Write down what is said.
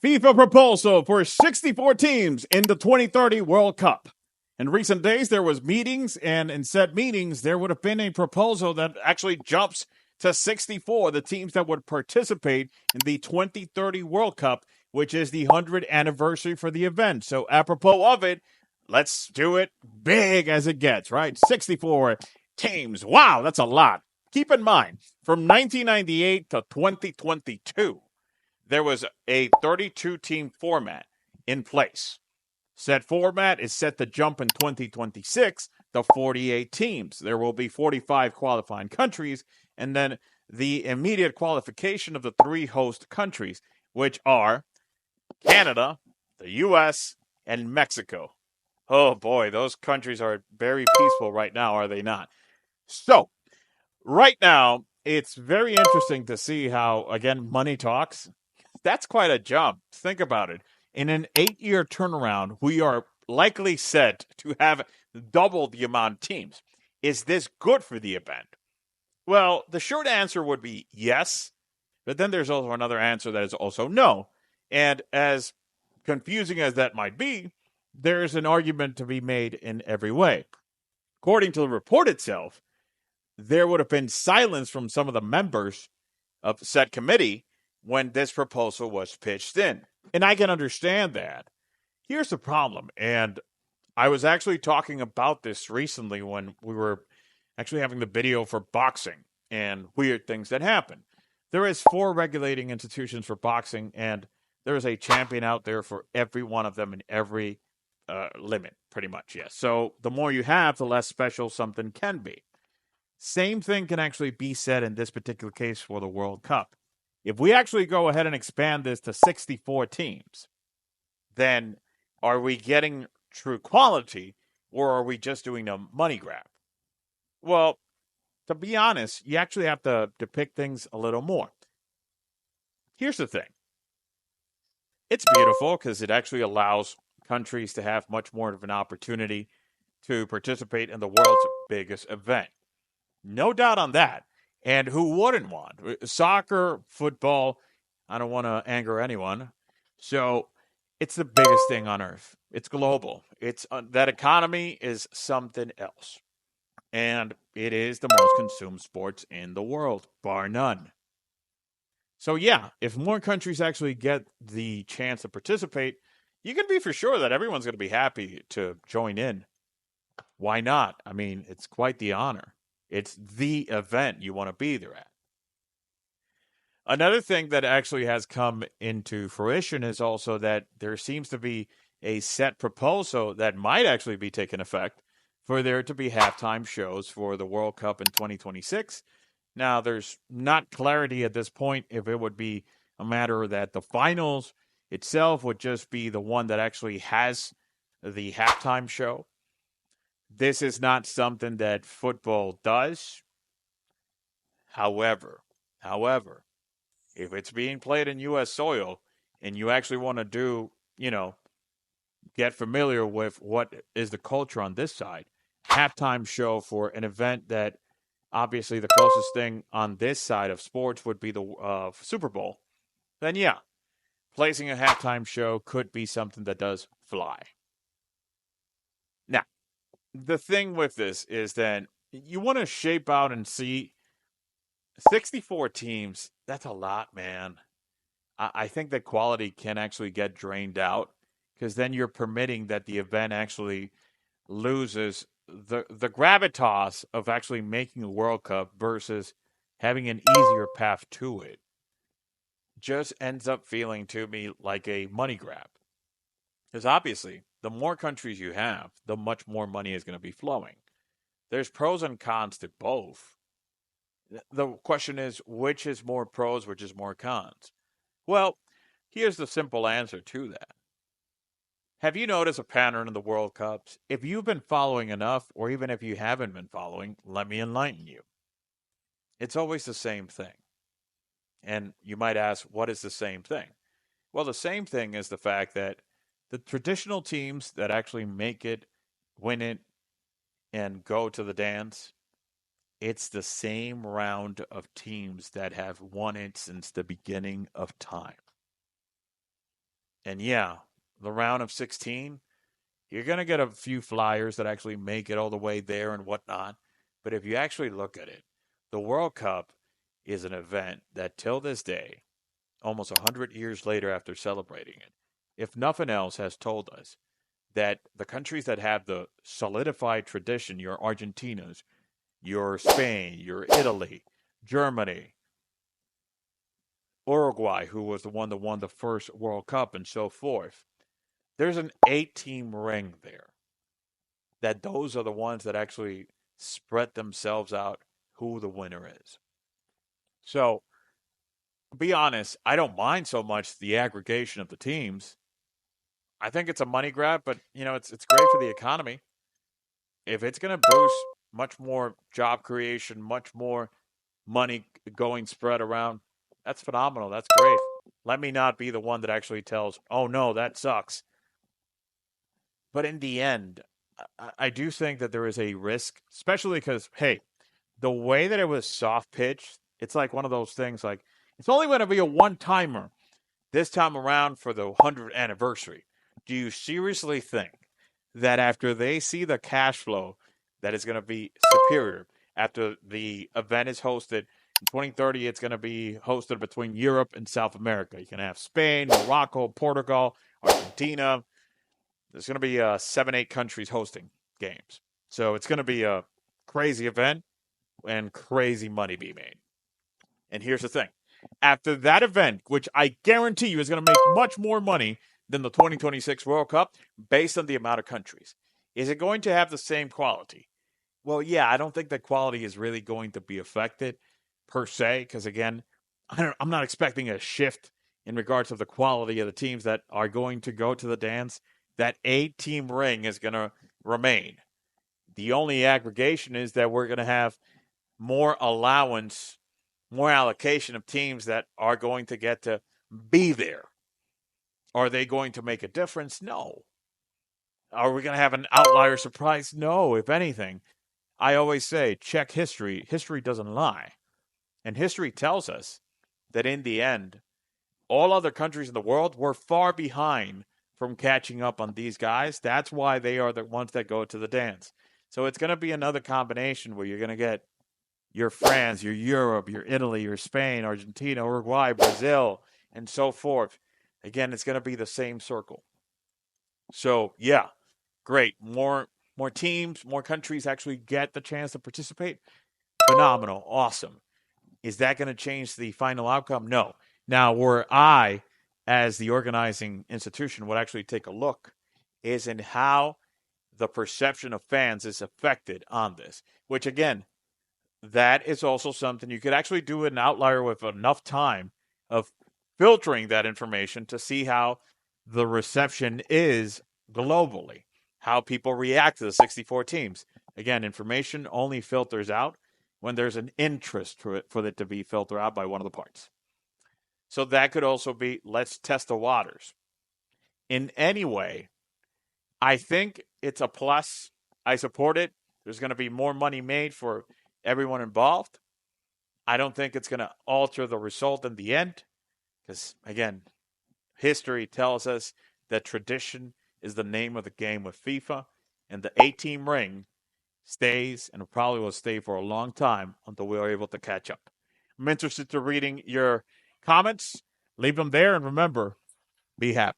FIFA proposal for 64 teams in the 2030 World Cup. In recent days, there was meetings, and in said meetings, there would have been a proposal that actually jumps to 64, the teams that would participate in the 2030 World Cup, which is the 100th anniversary for the event. So apropos of it, let's do it big as it gets, right? 64 teams. Wow, that's a lot. Keep in mind, from 1998 to 2022, there was a 32-team format in place. Said format is set to jump in 2026 to 48 teams. There will be 45 qualifying countries, and then the immediate qualification of the three host countries, which are Canada, the U.S., and Mexico. Oh boy, those countries are very peaceful right now, are they not? So, right now, it's very interesting to see how, again, money talks. That's quite a jump. Think about it. In an 8-year turnaround, we are likely set to have double the amount of teams. Is this good for the event? Well, the short answer would be yes, but then there's also another answer that is also no. And as confusing as that might be, there's an argument to be made in every way. According to the report itself, there would have been silence from some of the members of said committee when this proposal was pitched in. And I can understand that. Here's the problem, and I was actually talking about this recently when we were actually having the video for boxing and weird things that happen. There is 4 regulating institutions for boxing, and there is a champion out there for every one of them in every limit, pretty much, yes. So the more you have, the less special something can be. Same thing can actually be said in this particular case for the World Cup. If we actually go ahead and expand this to 64 teams, then are we getting true quality, or are we just doing a money grab? Well, to be honest, you actually have to depict things a little more. Here's the thing. It's beautiful because it actually allows countries to have much more of an opportunity to participate in the world's biggest event. No doubt on that. And who wouldn't want? Soccer, football, I don't want to anger anyone. So it's the biggest thing on earth. It's global. It's that economy is something else. And it is the most consumed sports in the world, bar none. So yeah, if more countries actually get the chance to participate, you can be for sure that everyone's going to be happy to join in. Why not? I mean, it's quite the honor. It's the event you want to be there at. Another thing that actually has come into fruition is also that there seems to be a set proposal that might actually be taking effect for there to be halftime shows for the World Cup in 2026. Now, there's not clarity at this point if it would be a matter that the finals itself would just be the one that actually has the halftime show. This is not something that football does. However, if it's being played in U.S. soil and you actually want to do, get familiar with what is the culture on this side, halftime show for an event that obviously the closest thing on this side of sports would be the Super Bowl, then yeah, placing a halftime show could be something that does fly. Now, the thing with this is that you want to shape out and see 64 teams. That's a lot, man. I think that quality can actually get drained out because then you're permitting that the event actually loses the gravitas of actually making a World Cup versus having an easier path to it. Just ends up feeling to me like a money grab. Because obviously, the more countries you have, the much more money is going to be flowing. There's pros and cons to both. The question is, which is more pros, which is more cons? Well, here's the simple answer to that. Have you noticed a pattern in the World Cups? If you've been following enough, or even if you haven't been following, let me enlighten you. It's always the same thing. And you might ask, what is the same thing? Well, the same thing is the fact that the traditional teams that actually make it, win it, and go to the dance, it's the same round of teams that have won it since the beginning of time. And yeah, the round of 16, you're going to get a few flyers that actually make it all the way there and whatnot. But if you actually look at it, the World Cup is an event that till this day, almost 100 years later after celebrating it, if nothing else, has told us that the countries that have the solidified tradition, your Argentinas, your Spain, your Italy, Germany, Uruguay, who was the one that won the first World Cup, and so forth, there's an 8-team ring there. That those are the ones that actually spread themselves out who the winner is. So, to be honest, I don't mind so much the aggregation of the teams. I think it's a money grab, but it's great for the economy. If it's going to boost much more job creation, much more money going spread around, that's phenomenal. That's great. Let me not be the one that actually tells, "Oh no, that sucks." But in the end, I do think that there is a risk, especially because, hey, the way that it was soft pitched, it's like one of those things like, it's only going to be a one timer this time around for the 100th anniversary. Do you seriously think that after they see the cash flow that is going to be superior after the event is hosted in 2030, it's going to be hosted between Europe and South America? You can have Spain, Morocco, Portugal, Argentina. There's going to be 7, 8 countries hosting games. So it's going to be a crazy event and crazy money be made. And here's the thing. After that event, which I guarantee you is going to make much more money than the 2026 World Cup based on the amount of countries, is it going to have the same quality? Well, yeah, I don't think that quality is really going to be affected per se, because again, I'm not expecting a shift in regards to the quality of the teams that are going to go to the dance. That 8-team ring is going to remain. The only aggregation is that we're going to have more allowance, more allocation of teams that are going to get to be there. Are they going to make a difference? No. Are we going to have an outlier surprise? No. If anything, I always say check history. History doesn't lie. And history tells us that in the end, all other countries in the world were far behind from catching up on these guys. That's why they are the ones that go to the dance. So it's going to be another combination where you're going to get your France, your Europe, your Italy, your Spain, Argentina, Uruguay, Brazil, and so forth. Again, it's going to be the same circle. So, yeah, great. More teams, more countries actually get the chance to participate. Phenomenal. Awesome. Is that going to change the final outcome? No. Now, where I, as the organizing institution, would actually take a look is in how the perception of fans is affected on this, which again, that is also something you could actually do an outlier with enough time of filtering that information to see how the reception is globally, how people react to the 64 teams. Again, information only filters out when there's an interest for it to be filtered out by one of the parts. So that could also be, let's test the waters. In any way, I think it's a plus. I support it. There's going to be more money made for everyone involved. I don't think it's going to alter the result in the end because, again, history tells us that tradition is the name of the game with FIFA, and the 8-team ring stays and probably will stay for a long time until we are able to catch up. I'm interested to reading your comments. Leave them there, and remember, be happy.